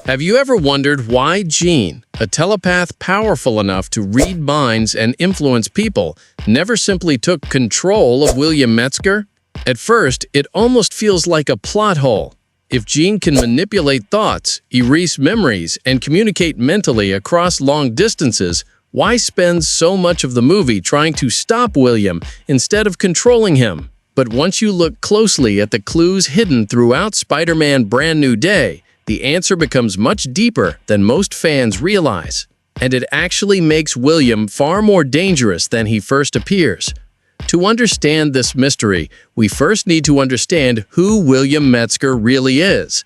Have you ever wondered why Jean, a telepath powerful enough to read minds and influence people, never simply took control of William Metzger? At first, it almost feels like a plot hole. If Jean can manipulate thoughts, erase memories, and communicate mentally across long distances, why spend so much of the movie trying to stop William instead of controlling him? But once you look closely at the clues hidden throughout Spider-Man Brand New Day, the answer becomes much deeper than most fans realize. And it actually makes William far more dangerous than he first appears. To understand this mystery, we first need to understand who William Metzger really is.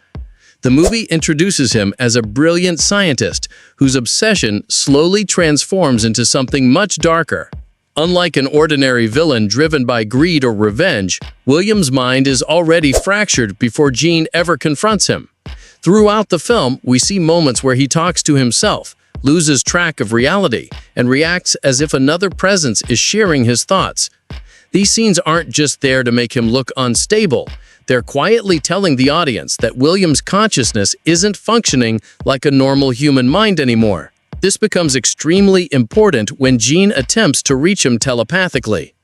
The movie introduces him as a brilliant scientist whose obsession slowly transforms into something much darker. Unlike an ordinary villain driven by greed or revenge, William's mind is already fractured before Jean ever confronts him. Throughout the film, we see moments where he talks to himself, loses track of reality, and reacts as if another presence is sharing his thoughts. These scenes aren't just there to make him look unstable. They're quietly telling the audience that William's consciousness isn't functioning like a normal human mind anymore. This becomes extremely important when Jean attempts to reach him telepathically.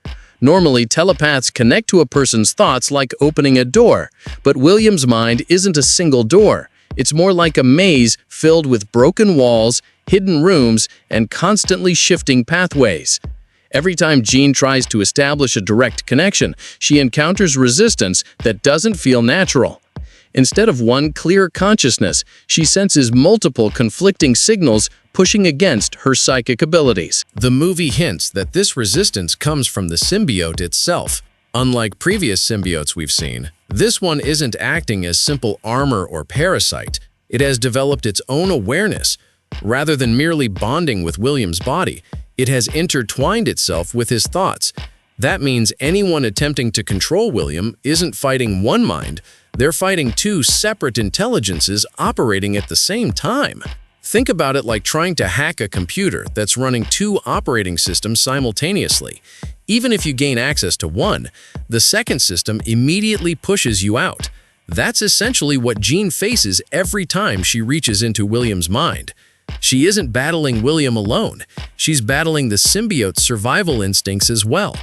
Normally, telepaths connect to a person's thoughts like opening a door, but William's mind isn't a single door. It's more like a maze filled with broken walls, hidden rooms, and constantly shifting pathways. Every time Jean tries to establish a direct connection, she encounters resistance that doesn't feel natural. Instead of one clear consciousness, she senses multiple conflicting signals pushing against her psychic abilities. The movie hints that this resistance comes from the symbiote itself. Unlike previous symbiotes we've seen, this one isn't acting as simple armor or parasite. It has developed its own awareness. Rather than merely bonding with William's body, it has intertwined itself with his thoughts. That means anyone attempting to control William isn't fighting one mind, they're fighting two separate intelligences operating at the same time. Think about it like trying to hack a computer that's running two operating systems simultaneously. Even if you gain access to one, the second system immediately pushes you out. That's essentially what Jean faces every time she reaches into William's mind. She isn't battling William alone. She's battling the symbiote's survival instincts as well.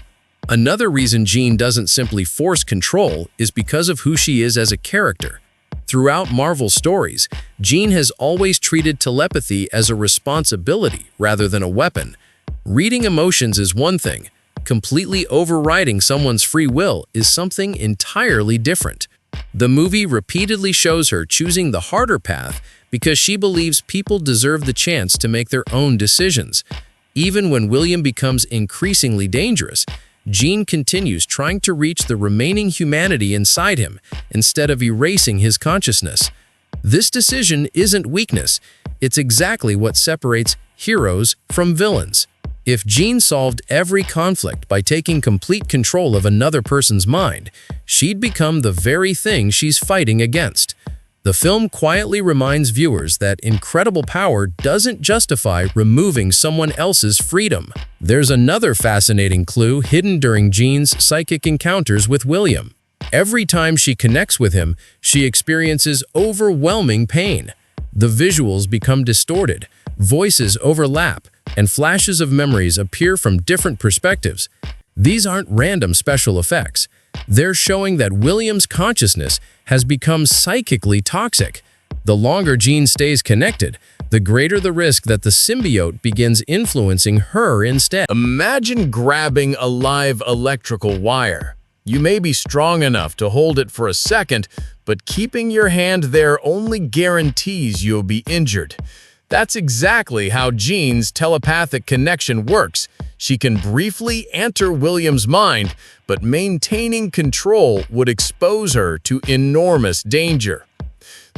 Another reason Jean doesn't simply force control is because of who she is as a character. Throughout Marvel stories, Jean has always treated telepathy as a responsibility rather than a weapon. Reading emotions is one thing. Completely overriding someone's free will is something entirely different. The movie repeatedly shows her choosing the harder path because she believes people deserve the chance to make their own decisions. Even when William becomes increasingly dangerous, Jean continues trying to reach the remaining humanity inside him instead of erasing his consciousness. This decision isn't weakness, it's exactly what separates heroes from villains. If Jean solved every conflict by taking complete control of another person's mind, she'd become the very thing she's fighting against. The film quietly reminds viewers that incredible power doesn't justify removing someone else's freedom. There's another fascinating clue hidden during Jean's psychic encounters with William. Every time she connects with him, she experiences overwhelming pain. The visuals become distorted, voices overlap, and flashes of memories appear from different perspectives. These aren't random special effects. They're showing that William's consciousness has become psychically toxic. The longer Jean stays connected, the greater the risk that the symbiote begins influencing her instead. Imagine grabbing a live electrical wire. You may be strong enough to hold it for a second, but keeping your hand there only guarantees you'll be injured. That's exactly how Jean's telepathic connection works. She can briefly enter William's mind, but maintaining control would expose her to enormous danger.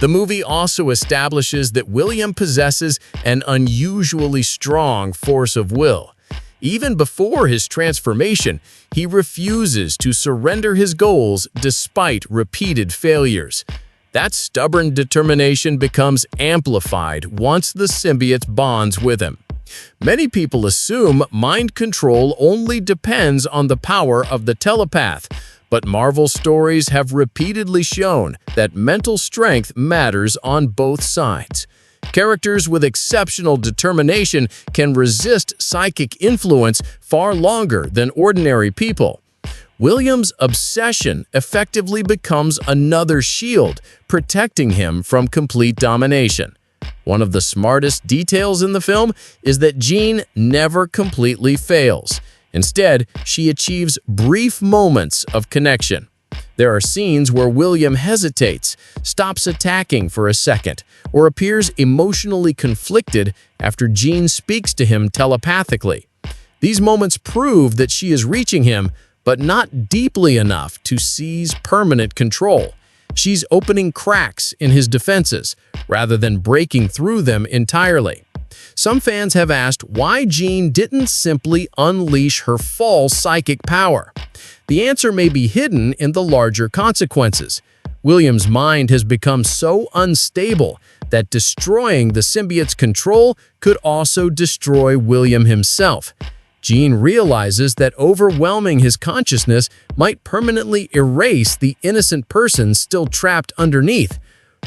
The movie also establishes that William possesses an unusually strong force of will. Even before his transformation, he refuses to surrender his goals despite repeated failures. That stubborn determination becomes amplified once the symbiote bonds with him. Many people assume mind control only depends on the power of the telepath, But Marvel stories have repeatedly shown that mental strength matters on both sides. Characters with exceptional determination can resist psychic influence far longer than ordinary people. William's obsession effectively becomes another shield, protecting him from complete domination. One of the smartest details in the film is that Jean never completely fails. Instead, she achieves brief moments of connection. There are scenes where William hesitates, stops attacking for a second, or appears emotionally conflicted after Jean speaks to him telepathically. These moments prove that she is reaching him, but not deeply enough to seize permanent control. She's opening cracks in his defenses, rather than breaking through them entirely. Some fans have asked why Jean didn't simply unleash her full psychic power. The answer may be hidden in the larger consequences. William's mind has become so unstable that destroying the symbiote's control could also destroy William himself. Jean realizes that overwhelming his consciousness might permanently erase the innocent person still trapped underneath.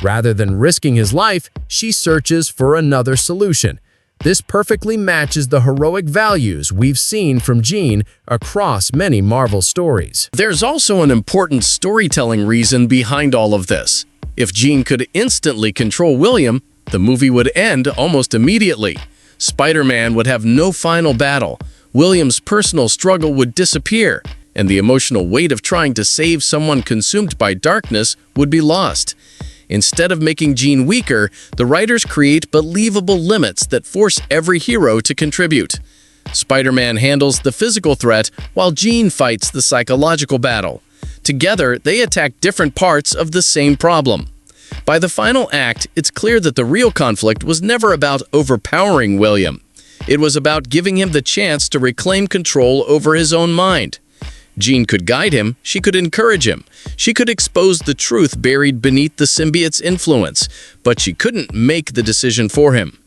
Rather than risking his life, she searches for another solution. This perfectly matches the heroic values we've seen from Jean across many Marvel stories. There's also an important storytelling reason behind all of this. If Jean could instantly control William, the movie would end almost immediately. Spider-Man would have no final battle. William's personal struggle would disappear, and the emotional weight of trying to save someone consumed by darkness would be lost. Instead of making Jean weaker, the writers create believable limits that force every hero to contribute. Spider-Man handles the physical threat, while Jean fights the psychological battle. Together, they attack different parts of the same problem. By the final act, it's clear that the real conflict was never about overpowering William. It was about giving him the chance to reclaim control over his own mind. Jean could guide him, she could encourage him, she could expose the truth buried beneath the symbiote's influence, but she couldn't make the decision for him.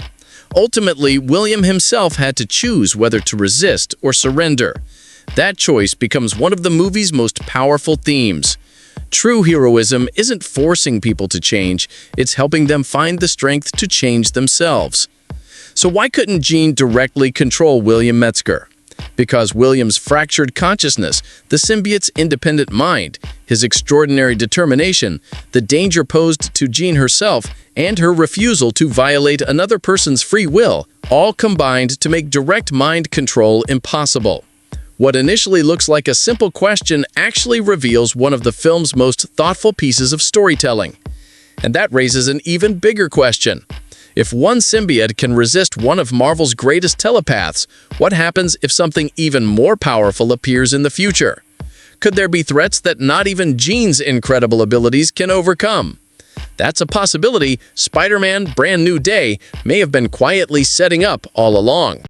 Ultimately, William himself had to choose whether to resist or surrender. That choice becomes one of the movie's most powerful themes. True heroism isn't forcing people to change, it's helping them find the strength to change themselves. So why couldn't Jean directly control William Metzger? Because William's fractured consciousness, the symbiote's independent mind, his extraordinary determination, the danger posed to Jean herself, and her refusal to violate another person's free will, all combined to make direct mind control impossible. What initially looks like a simple question actually reveals one of the film's most thoughtful pieces of storytelling. And that raises an even bigger question. If one symbiote can resist one of Marvel's greatest telepaths, what happens if something even more powerful appears in the future? Could there be threats that not even Jean's incredible abilities can overcome? That's a possibility Spider-Man Brand New Day may have been quietly setting up all along.